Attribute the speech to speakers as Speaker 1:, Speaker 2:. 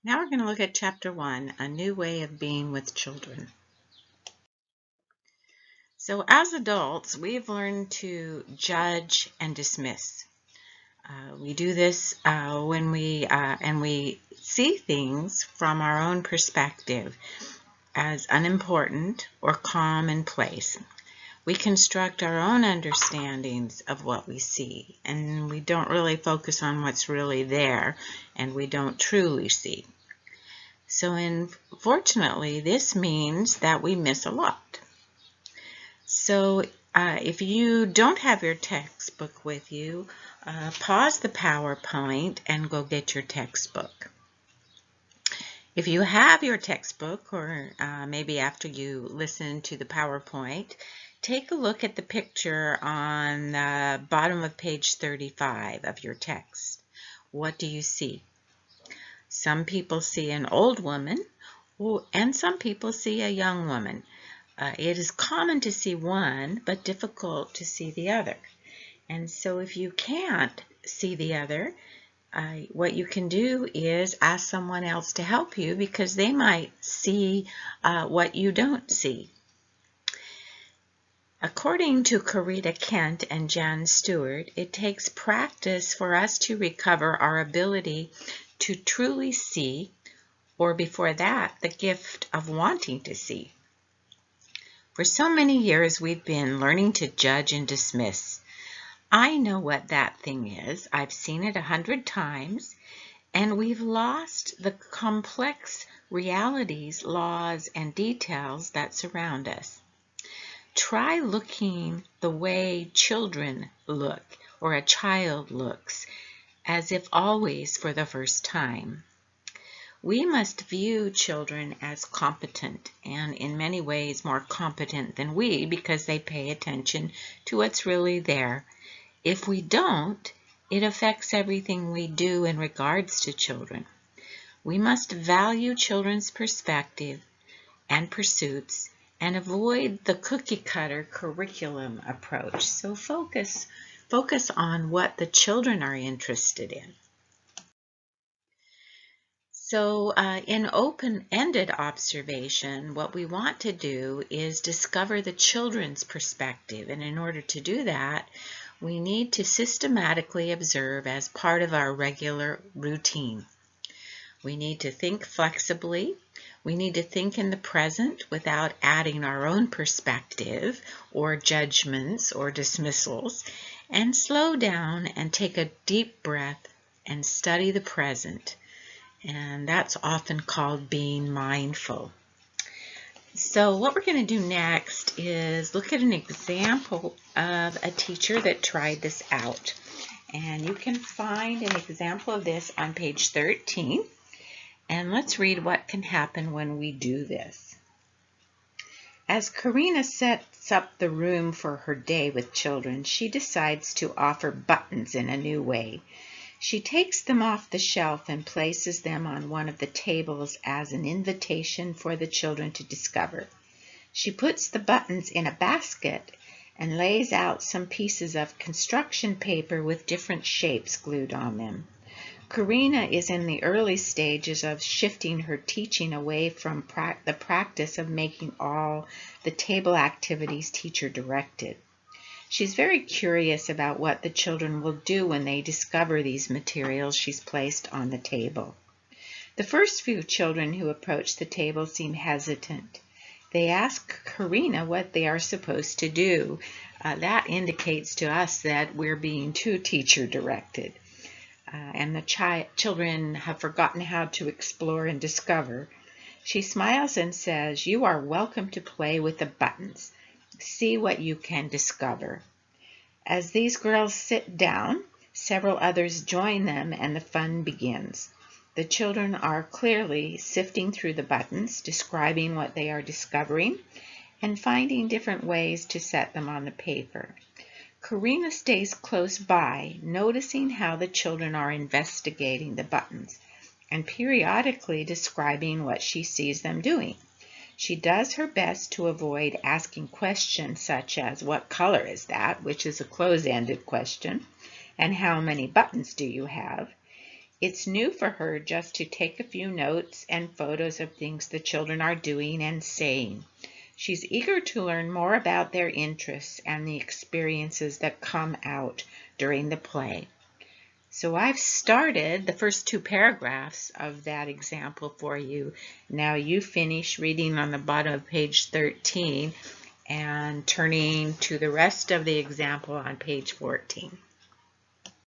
Speaker 1: Now we're going to look at Chapter 1, A New Way of Being with Children. So as adults, we've learned to judge and dismiss. We do this when we see things from our own perspective as unimportant or commonplace. We construct our own understandings of what we see, and we don't really focus on what's really there, and we don't truly see. So unfortunately, this means that we miss a lot. So if you don't have your textbook with you, pause the PowerPoint and go get your textbook. If you have your textbook, or maybe after you listen to the PowerPoint, take a look at the picture on the bottom of page 35 of your text. What do you see? Some people see an old woman, and some people see a young woman. It is common to see one, but difficult to see the other. And so if you can't see the other, what you can do is ask someone else to help you, because they might see what you don't see. According to Corita Kent and Jan Stewart, it takes practice for us to recover our ability to truly see, or before that, the gift of wanting to see. For so many years, we've been learning to judge and dismiss. I know what that thing is. I've seen it 100 times, and we've lost the complex realities, laws, and details that surround us. Try looking the way children look, or a child looks, as if always for the first time. We must view children as competent, and in many ways more competent than we, because they pay attention to what's really there. If we don't, it affects everything we do in regards to children. We must value children's perspective and pursuits and avoid the cookie-cutter curriculum approach. So focus on what the children are interested in. So in open-ended observation, what we want to do is discover the children's perspective. And in order to do that, we need to systematically observe as part of our regular routine. We need to think flexibly. We need to think in the present without adding our own perspective or judgments or dismissals, and slow down and take a deep breath and study the present. And that's often called being mindful. So what we're going to do next is look at an example of a teacher that tried this out. And you can find an example of this on page 13. And let's read what can happen when we do this. As Karina sets up the room for her day with children, she decides to offer buttons in a new way. She takes them off the shelf and places them on one of the tables as an invitation for the children to discover. She puts the buttons in a basket and lays out some pieces of construction paper with different shapes glued on them. Karina is in the early stages of shifting her teaching away from the practice of making all the table activities teacher directed. She's very curious about what the children will do when they discover these materials she's placed on the table. The first few children who approach the table seem hesitant. They ask Karina what they are supposed to do. That indicates to us that we're being too teacher-directed. And the children have forgotten how to explore and discover. She smiles and says, "You are welcome to play with the buttons. See what you can discover." As these girls sit down, several others join them and the fun begins. The children are clearly sifting through the buttons, describing what they are discovering, and finding different ways to set them on the paper. Karina stays close by, noticing how the children are investigating the buttons and periodically describing what she sees them doing. She does her best to avoid asking questions such as, "What color is that?" which is a close-ended question, and "How many buttons do you have?" It's new for her just to take a few notes and photos of things the children are doing and saying. She's eager to learn more about their interests and the experiences that come out during the play. So I've started the first 2 paragraphs of that example for you. Now you finish reading on the bottom of page 13 and turning to the rest of the example on page 14.